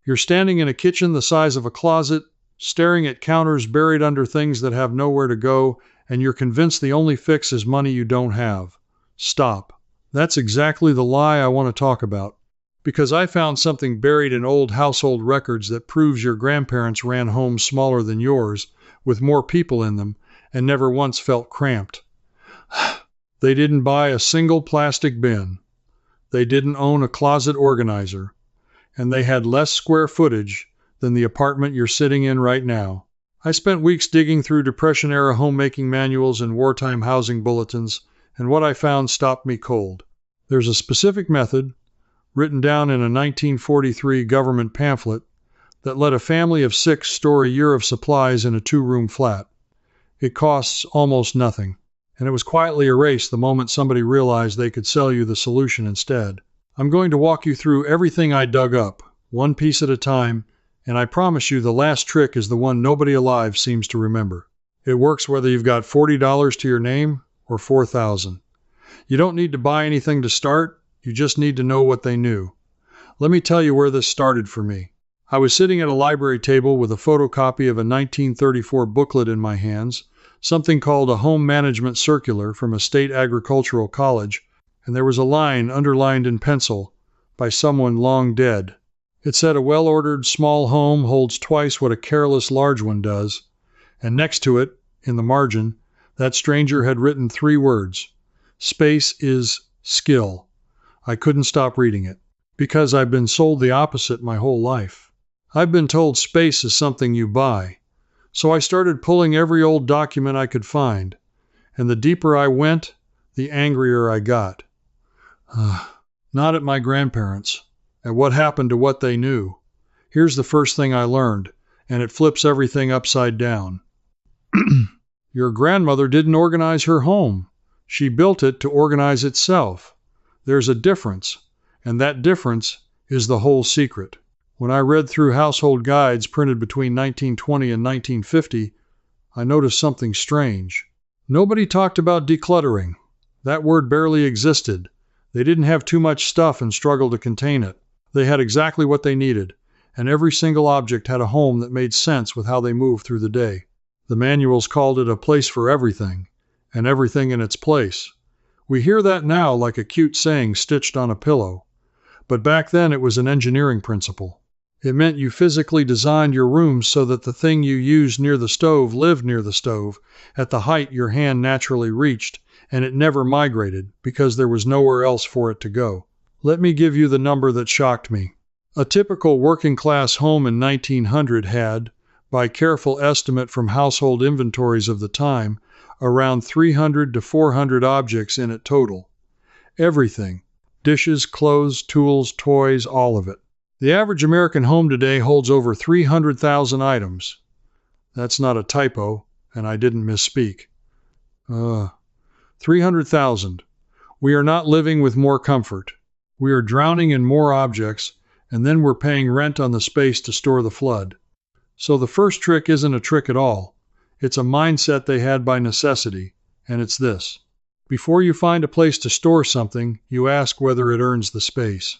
You're standing in a kitchen the size of a closet, staring at counters buried under things that have nowhere to go, and you're convinced the only fix is money you don't have. Stop. That's exactly the lie I want to talk about. Because I found something buried in old household records that proves your grandparents ran homes smaller than yours, with more people in them, and never once felt cramped. They didn't buy a single plastic bin. They didn't own a closet organizer. And they had less square footage than the apartment you're sitting in right now. I spent weeks digging through Depression-era homemaking manuals and wartime housing bulletins, and what I found stopped me cold. There's a specific method, written down in a 1943 government pamphlet, that let a family of 6 store a year of supplies in a 2-room flat. It costs almost nothing, and it was quietly erased the moment somebody realized they could sell you the solution instead. I'm going to walk you through everything I dug up, one piece at a time, and I promise you the last trick is the one nobody alive seems to remember. It works whether you've got $40 to your name or $4,000. You don't need to buy anything to start, you just need to know what they knew. Let me tell you where this started for me. I was sitting at a library table with a photocopy of a 1934 booklet in my hands, something called a Home Management Circular from a state agricultural college, and there was a line underlined in pencil by someone long dead. It said a well-ordered small home holds twice what a careless large one does, and next to it, in the margin, that stranger had written 3 words. Space is skill. I couldn't stop reading it, because I've been sold the opposite my whole life. I've been told space is something you buy, so I started pulling every old document I could find, and the deeper I went, the angrier I got. Not at my grandparents, at what happened to what they knew. Here's the first thing I learned, and it flips everything upside down. Your grandmother didn't organize her home. She built it to organize itself. There's a difference, and that difference is the whole secret. When I read through household guides printed between 1920 and 1950, I noticed something strange. Nobody talked about decluttering. That word barely existed. They didn't have too much stuff and struggle to contain it. They had exactly what they needed, and every single object had a home that made sense with how they moved through the day. The manuals called it a place for everything, and everything in its place. We hear that now like a cute saying stitched on a pillow, but back then it was an engineering principle. It meant you physically designed your rooms so that the thing you used near the stove lived near the stove, at the height your hand naturally reached, and it never migrated because there was nowhere else for it to go. Let me give you the number that shocked me. A typical working-class home in 1900 had, by careful estimate from household inventories of the time, around 300 to 400 objects in it total. Everything. Dishes, clothes, tools, toys, all of it. The average American home today holds over 300,000 items. That's not a typo, and I didn't misspeak. 300,000. We are not living with more comfort. We are drowning in more objects, and then we're paying rent on the space to store the flood. So the first trick isn't a trick at all. It's a mindset they had by necessity, and it's this. Before you find a place to store something, you ask whether it earns the space.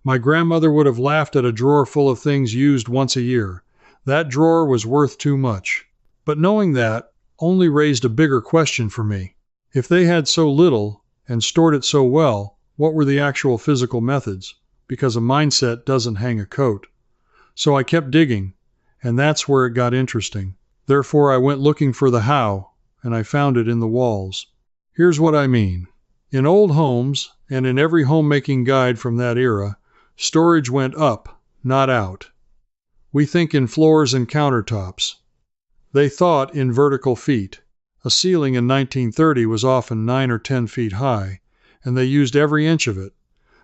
My grandmother would have laughed at a drawer full of things used once a year. That drawer was worth too much. But knowing that only raised a bigger question for me. If they had so little and stored it so well, what were the actual physical methods? Because a mindset doesn't hang a coat. So I kept digging, and that's where it got interesting. Therefore, I went looking for the how, and I found it in the walls. Here's what I mean. In old homes, and in every homemaking guide from that era, storage went up, not out. We think in floors and countertops. They thought in vertical feet. A ceiling in 1930 was often 9 or 10 feet high, and they used every inch of it.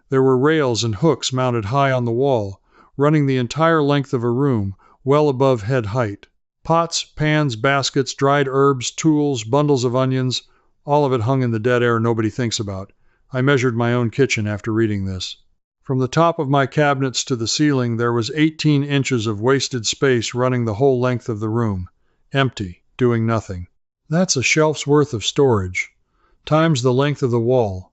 There were rails and hooks mounted high on the wall, running the entire length of a room, well above head height. Pots, pans, baskets, dried herbs, tools, bundles of onions, all of it hung in the dead air nobody thinks about. I measured my own kitchen after reading this. From the top of my cabinets to the ceiling, there was 18 inches of wasted space running the whole length of the room. Empty, doing nothing. That's a shelf's worth of storage, times the length of the wall.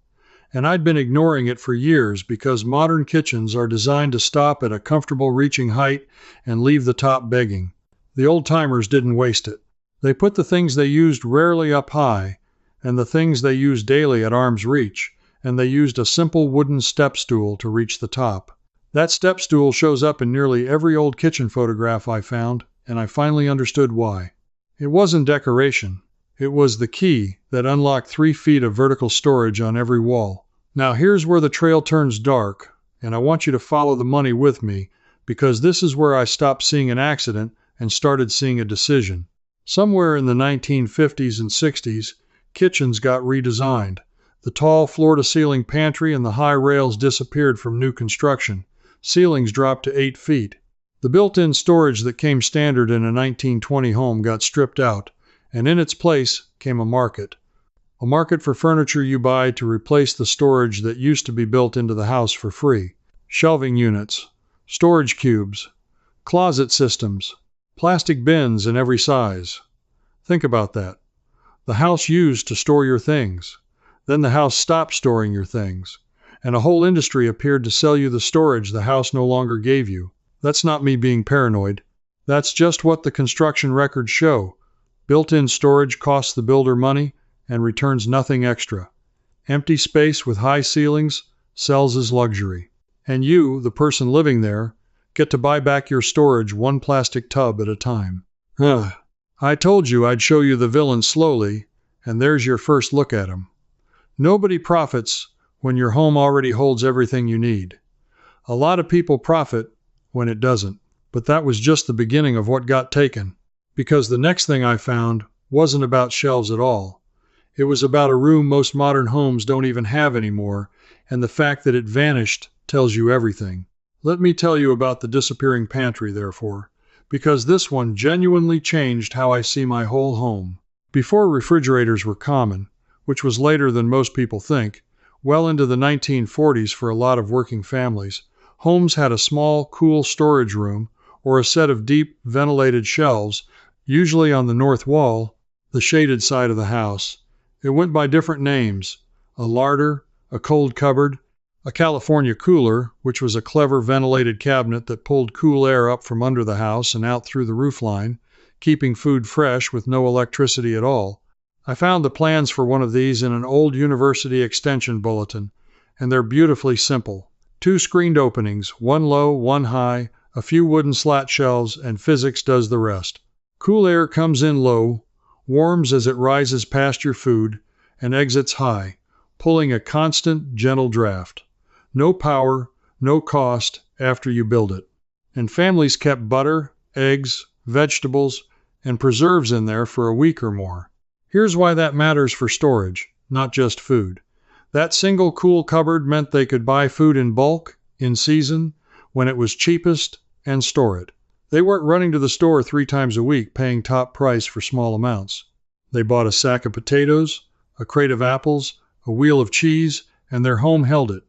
And I'd been ignoring it for years because modern kitchens are designed to stop at a comfortable reaching height and leave the top begging. The old-timers didn't waste it. They put the things they used rarely up high, and the things they used daily at arm's reach, and they used a simple wooden step stool to reach the top. That step stool shows up in nearly every old kitchen photograph I found, and I finally understood why. It wasn't decoration. It was the key that unlocked 3 feet of vertical storage on every wall. Now here's where the trail turns dark, and I want you to follow the money with me, because this is where I stopped seeing an accident and started seeing a decision. Somewhere in the 1950s and 60s, kitchens got redesigned. The tall floor-to-ceiling pantry and the high rails disappeared from new construction. Ceilings dropped to 8 feet. The built-in storage that came standard in a 1920 home got stripped out, and in its place came a market. A market for furniture you buy to replace the storage that used to be built into the house for free. Shelving units, storage cubes, closet systems, plastic bins in every size. Think about that. The house used to store your things. Then the house stopped storing your things, and a whole industry appeared to sell you the storage the house no longer gave you. That's not me being paranoid. That's just what the construction records show. Built-in storage costs the builder money and returns nothing extra. Empty space with high ceilings sells as luxury. And you, the person living there, get to buy back your storage one plastic tub at a time. I told you I'd show you the villain slowly, and there's your first look at him. Nobody profits when your home already holds everything you need. A lot of people profit when it doesn't. But that was just the beginning of what got taken, because the next thing I found wasn't about shelves at all. It was about a room most modern homes don't even have anymore, and the fact that it vanished tells you everything. Let me tell you about the disappearing pantry, therefore, because this one genuinely changed how I see my whole home. Before refrigerators were common, which was later than most people think, well into the 1940s for a lot of working families, homes had a small, cool storage room or a set of deep, ventilated shelves, usually on the north wall, the shaded side of the house. It went by different names: a larder, a cold cupboard, a California cooler, which was a clever ventilated cabinet that pulled cool air up from under the house and out through the roofline, keeping food fresh with no electricity at all. I found the plans for one of these in an old university extension bulletin, and they're beautifully simple. 2 screened openings, one low, one high, a few wooden slat shelves, and physics does the rest. Cool air comes in low, warms as it rises past your food, and exits high, pulling a constant, gentle draft. No power, no cost after you build it. And families kept butter, eggs, vegetables, and preserves in there for a week or more. Here's why that matters for storage, not just food. That single cool cupboard meant they could buy food in bulk, in season, when it was cheapest, and store it. They weren't running to the store 3 times a week paying top price for small amounts. They bought a sack of potatoes, a crate of apples, a wheel of cheese, and their home held it.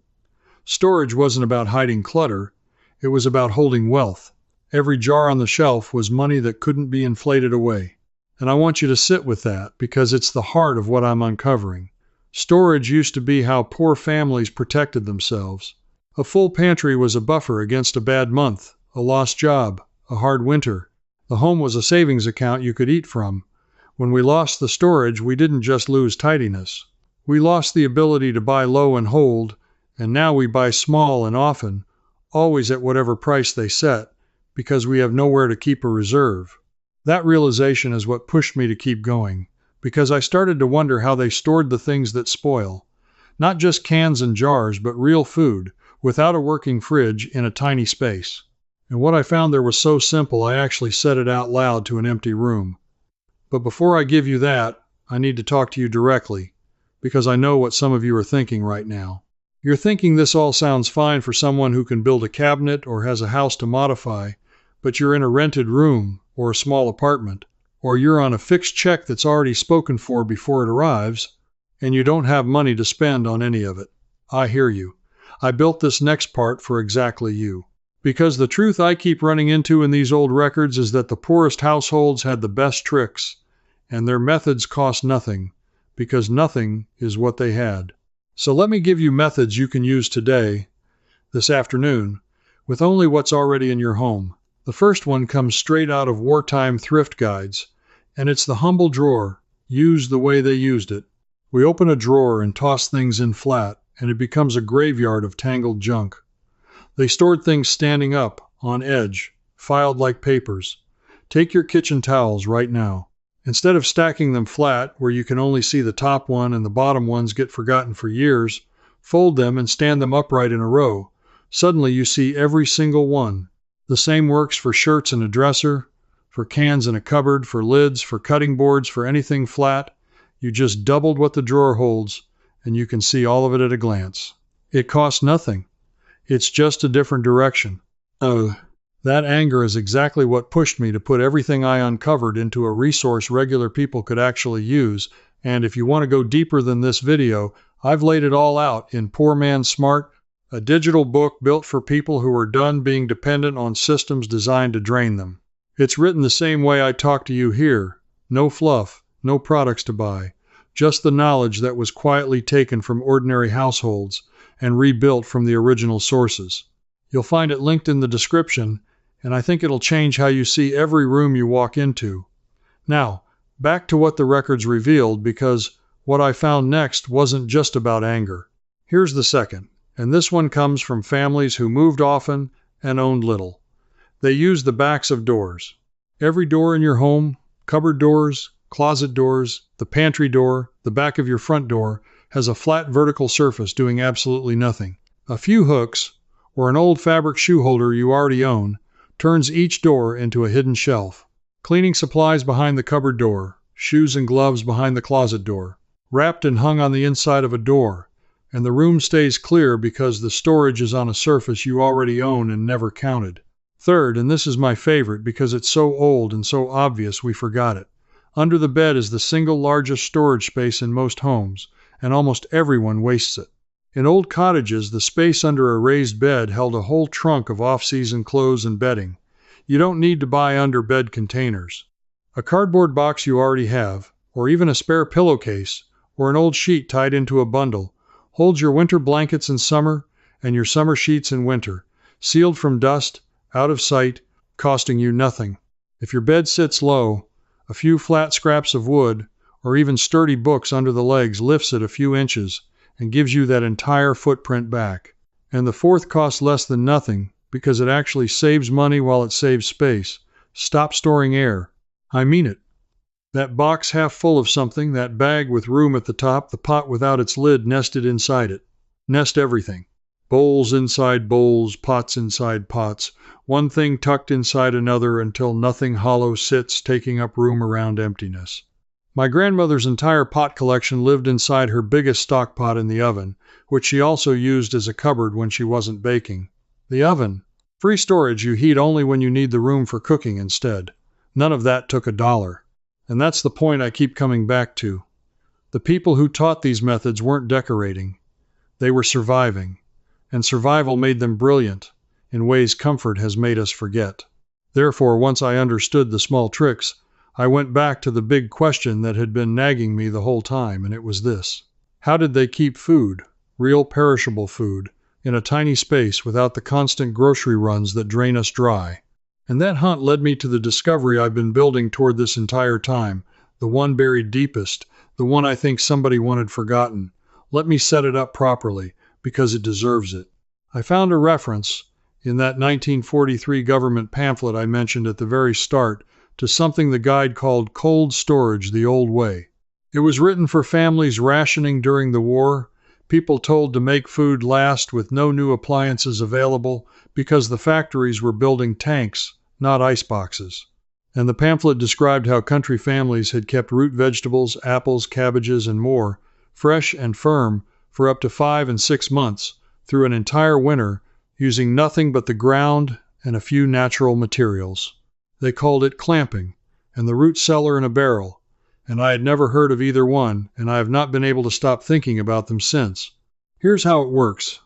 Storage wasn't about hiding clutter, it was about holding wealth. Every jar on the shelf was money that couldn't be inflated away. And I want you to sit with that, because it's the heart of what I'm uncovering. Storage used to be how poor families protected themselves. A full pantry was a buffer against a bad month, a lost job, a hard winter. The home was a savings account you could eat from. When we lost the storage, we didn't just lose tidiness. We lost the ability to buy low and hold, and now we buy small and often, always at whatever price they set, because we have nowhere to keep a reserve. That realization is what pushed me to keep going, because I started to wonder how they stored the things that spoil. Not just cans and jars, but real food, without a working fridge, in a tiny space. And what I found there was so simple, I actually said it out loud to an empty room. But before I give you that, I need to talk to you directly, because I know what some of you are thinking right now. You're thinking this all sounds fine for someone who can build a cabinet or has a house to modify, but you're in a rented room or a small apartment, or you're on a fixed check that's already spoken for before it arrives, and you don't have money to spend on any of it. I hear you. I built this next part for exactly you. Because the truth I keep running into in these old records is that the poorest households had the best tricks, and their methods cost nothing, because nothing is what they had. So let me give you methods you can use today, this afternoon, with only what's already in your home. The first one comes straight out of wartime thrift guides, and it's the humble drawer, used the way they used it. We open a drawer and toss things in flat, and it becomes a graveyard of tangled junk. They stored things standing up, on edge, filed like papers. Take your kitchen towels right now. Instead of stacking them flat, where you can only see the top one and the bottom ones get forgotten for years, fold them and stand them upright in a row. Suddenly you see every single one. The same works for shirts in a dresser, for cans in a cupboard, for lids, for cutting boards, for anything flat. You just doubled what the drawer holds, and you can see all of it at a glance. It costs nothing. It's just a different direction. Oh, that anger is exactly what pushed me to put everything I uncovered into a resource regular people could actually use, and if you want to go deeper than this video, I've laid it all out in Poor Man's Smart, a digital book built for people who are done being dependent on systems designed to drain them. It's written the same way I talk to you here. No fluff, no products to buy, just the knowledge that was quietly taken from ordinary households and rebuilt from the original sources. You'll find it linked in the description, and I think it'll change how you see every room you walk into. Now, back to what the records revealed, because what I found next wasn't just about anger. Here's the second, and this one comes from families who moved often and owned little. They used the backs of doors. Every door in your home, cupboard doors, closet doors, the pantry door, the back of your front door, has a flat vertical surface doing absolutely nothing. A few hooks, or an old fabric shoe holder you already own, turns each door into a hidden shelf. Cleaning supplies behind the cupboard door, shoes and gloves behind the closet door, wrapped and hung on the inside of a door, and the room stays clear because the storage is on a surface you already own and never counted. Third, and this is my favorite because it's so old and so obvious we forgot it, under the bed is the single largest storage space in most homes, and almost everyone wastes it. In old cottages, the space under a raised bed held a whole trunk of off-season clothes and bedding. You don't need to buy under-bed containers. A cardboard box you already have, or even a spare pillowcase, or an old sheet tied into a bundle, holds your winter blankets in summer and your summer sheets in winter, sealed from dust, out of sight, costing you nothing. If your bed sits low, a few flat scraps of wood, or even sturdy books under the legs lifts it a few inches and gives you that entire footprint back. And the fourth costs less than nothing because it actually saves money while it saves space. Stop storing air. I mean it. That box half full of something, that bag with room at the top, the pot without its lid nested inside it. Nest everything. Bowls inside bowls, pots inside pots, one thing tucked inside another until nothing hollow sits taking up room around emptiness. My grandmother's entire pot collection lived inside her biggest stock pot in the oven, which she also used as a cupboard when she wasn't baking. The oven. Free storage you heat only when you need the room for cooking instead. None of that took $1. And that's the point I keep coming back to. The people who taught these methods weren't decorating. They were surviving. And survival made them brilliant, in ways comfort has made us forget. Therefore, once I understood the small tricks, I went back to the big question that had been nagging me the whole time, and it was this. How did they keep food, real perishable food, in a tiny space without the constant grocery runs that drain us dry? And that hunt led me to the discovery I've been building toward this entire time, the one buried deepest, the one I think somebody wanted forgotten. Let me set it up properly, because it deserves it. I found a reference, in that 1943 government pamphlet I mentioned at the very start, to something the guide called cold storage the old way. It was written for families rationing during the war, people told to make food last with no new appliances available because the factories were building tanks, not ice boxes. And the pamphlet described how country families had kept root vegetables, apples, cabbages, and more, fresh and firm, for up to 5 and 6 months, through an entire winter, using nothing but the ground and a few natural materials. They called it clamping, and the root cellar in a barrel, and I had never heard of either one, and I have not been able to stop thinking about them since. Here's how it works,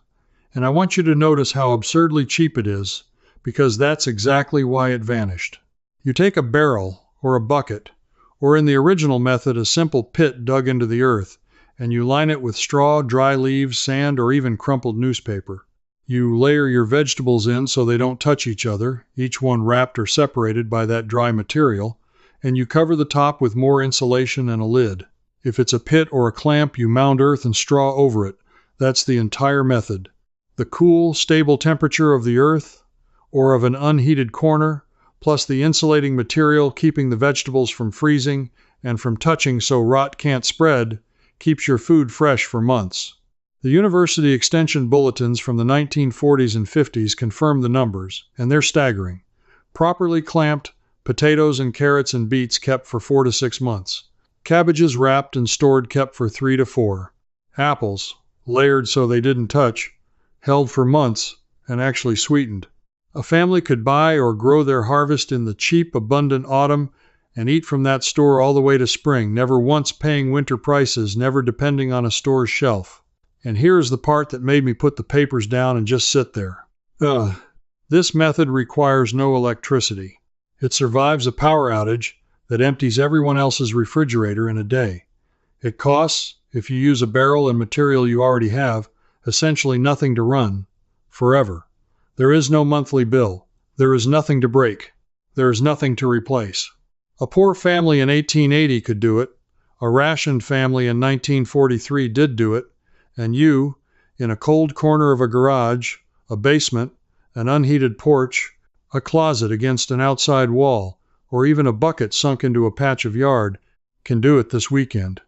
and I want you to notice how absurdly cheap it is, because that's exactly why it vanished. You take a barrel, or a bucket, or in the original method a simple pit dug into the earth, and you line it with straw, dry leaves, sand, or even crumpled newspaper. You layer your vegetables in so they don't touch each other, each one wrapped or separated by that dry material, and you cover the top with more insulation and a lid. If it's a pit or a clamp, you mound earth and straw over it. That's the entire method. The cool, stable temperature of the earth, or of an unheated corner, plus the insulating material keeping the vegetables from freezing and from touching so rot can't spread, keeps your food fresh for months. The university extension bulletins from the 1940s and 50s confirm the numbers, and they're staggering. Properly clamped, potatoes and carrots and beets kept for 4 to 6 months. Cabbages wrapped and stored kept for 3 to 4. Apples, layered so they didn't touch, held for months and actually sweetened. A family could buy or grow their harvest in the cheap, abundant autumn and eat from that store all the way to spring, never once paying winter prices, never depending on a store's shelf. And here's the part that made me put the papers down and just sit there. This method requires no electricity. It survives a power outage that empties everyone else's refrigerator in a day. It costs, if you use a barrel and material you already have, essentially nothing to run, forever. There is no monthly bill. There is nothing to break. There is nothing to replace. A poor family in 1880 could do it. A rationed family in 1943 did do it. And you, in a cold corner of a garage, a basement, an unheated porch, a closet against an outside wall, or even a bucket sunk into a patch of yard, can do it this weekend.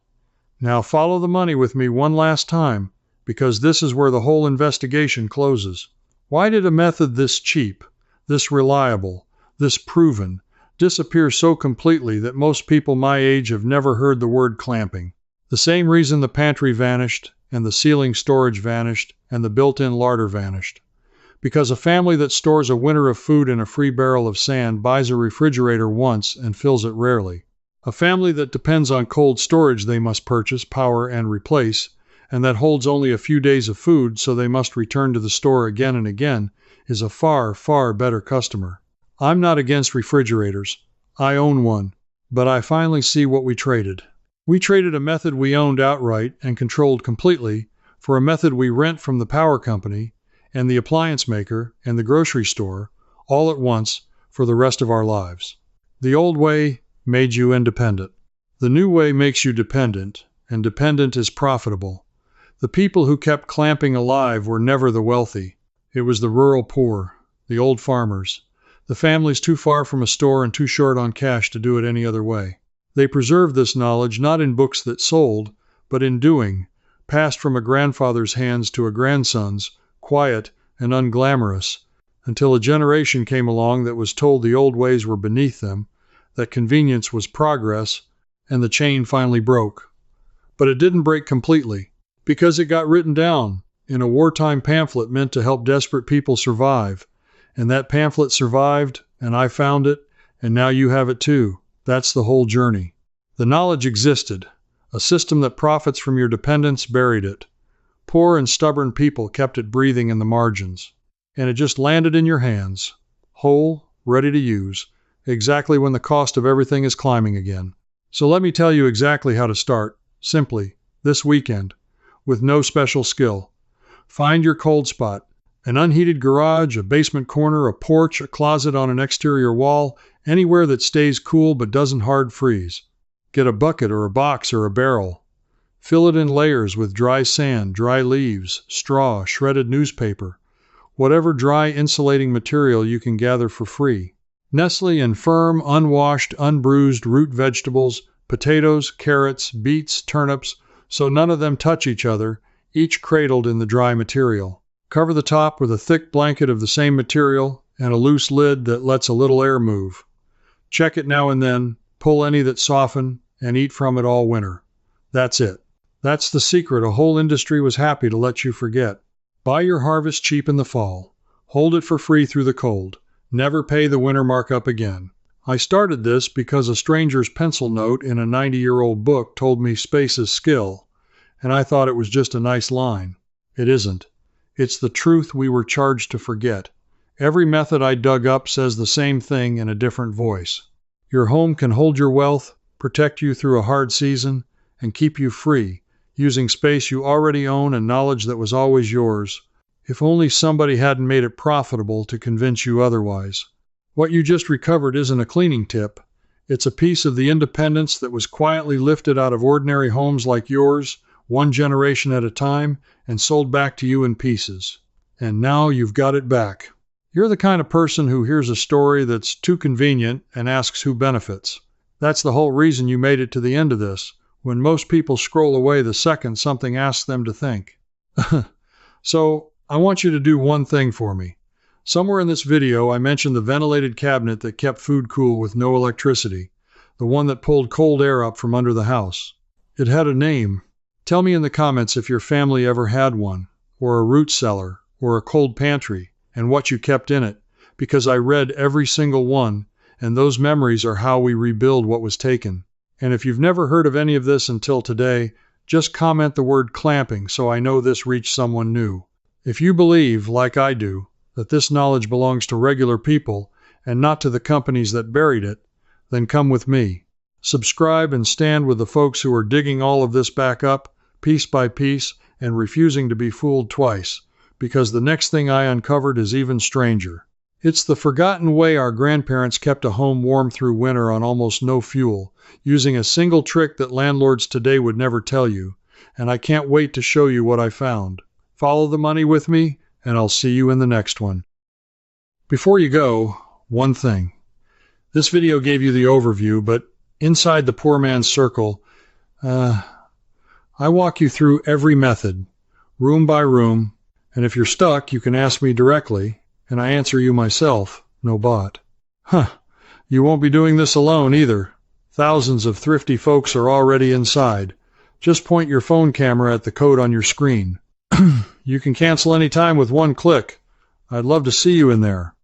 Now follow the money with me one last time, because this is where the whole investigation closes. Why did a method this cheap, this reliable, this proven, disappear so completely that most people my age have never heard the word clamping? The same reason the pantry vanished, and the ceiling storage vanished, and the built-in larder vanished. Because a family that stores a winter of food in a free barrel of sand buys a refrigerator once and fills it rarely. A family that depends on cold storage they must purchase, power, and replace, and that holds only a few days of food so they must return to the store again and again, is a far, far better customer. I'm not against refrigerators. I own one. But I finally see what we traded. We traded a method we owned outright and controlled completely for a method we rent from the power company and the appliance maker and the grocery store all at once for the rest of our lives. The old way made you independent. The new way makes you dependent, and dependent is profitable. The people who kept clamping alive were never the wealthy. It was the rural poor, the old farmers, the families too far from a store and too short on cash to do it any other way. They preserved this knowledge not in books that sold, but in doing, passed from a grandfather's hands to a grandson's, quiet and unglamorous, until a generation came along that was told the old ways were beneath them, that convenience was progress, and the chain finally broke. But it didn't break completely, because it got written down in a wartime pamphlet meant to help desperate people survive. And that pamphlet survived, and I found it, and now you have it too. That's the whole journey. The knowledge existed. A system that profits from your dependence buried it. Poor and stubborn people kept it breathing in the margins. And it just landed in your hands, whole, ready to use, exactly when the cost of everything is climbing again. So let me tell you exactly how to start, simply, this weekend, with no special skill. Find your cold spot. An unheated garage, a basement corner, a porch, a closet on an exterior wall, anywhere that stays cool but doesn't hard freeze. Get a bucket or a box or a barrel. Fill it in layers with dry sand, dry leaves, straw, shredded newspaper, whatever dry insulating material you can gather for free. Nestle in firm, unwashed, unbruised root vegetables, potatoes, carrots, beets, turnips, so none of them touch each other, each cradled in the dry material. Cover the top with a thick blanket of the same material and a loose lid that lets a little air move. Check it now and then, pull any that soften, and eat from it all winter. That's it. That's the secret a whole industry was happy to let you forget. Buy your harvest cheap in the fall. Hold it for free through the cold. Never pay the winter markup again. I started this because a stranger's pencil note in a 90-year-old book told me space is skill, and I thought it was just a nice line. It isn't. It's the truth we were charged to forget. Every method I dug up says the same thing in a different voice. Your home can hold your wealth, protect you through a hard season, and keep you free. using space you already own and knowledge that was always yours. If only somebody hadn't made it profitable to convince you otherwise. What you just recovered isn't a cleaning tip. It's a piece of the independence that was quietly lifted out of ordinary homes like yours, one generation at a time, and sold back to you in pieces. And now you've got it back. You're the kind of person who hears a story that's too convenient and asks who benefits. That's the whole reason you made it to the end of this, when most people scroll away the second something asks them to think. So, I want you to do one thing for me. Somewhere in this video, I mentioned the ventilated cabinet that kept food cool with no electricity, the one that pulled cold air up from under the house. It had a name. Tell me in the comments if your family ever had one, or a root cellar, or a cold pantry, and what you kept in it, because I read every single one, and those memories are how we rebuild what was taken. And if you've never heard of any of this until today, just comment the word clamping so I know this reached someone new. If you believe, like I do, that this knowledge belongs to regular people and not to the companies that buried it, then come with me. Subscribe and stand with the folks who are digging all of this back up, piece by piece, and refusing to be fooled twice, because the next thing I uncovered is even stranger. It's the forgotten way our grandparents kept a home warm through winter on almost no fuel, using a single trick that landlords today would never tell you, and I can't wait to show you what I found. Follow the money with me, and I'll see you in the next one. Before you go, one thing. This video gave you the overview, but inside the poor man's circle, I walk you through every method, room by room, and if you're stuck, you can ask me directly, and I answer you myself, no bot. You won't be doing this alone either. Thousands of thrifty folks are already inside. Just point your phone camera at the code on your screen. You can cancel any time with one click. I'd love to see you in there.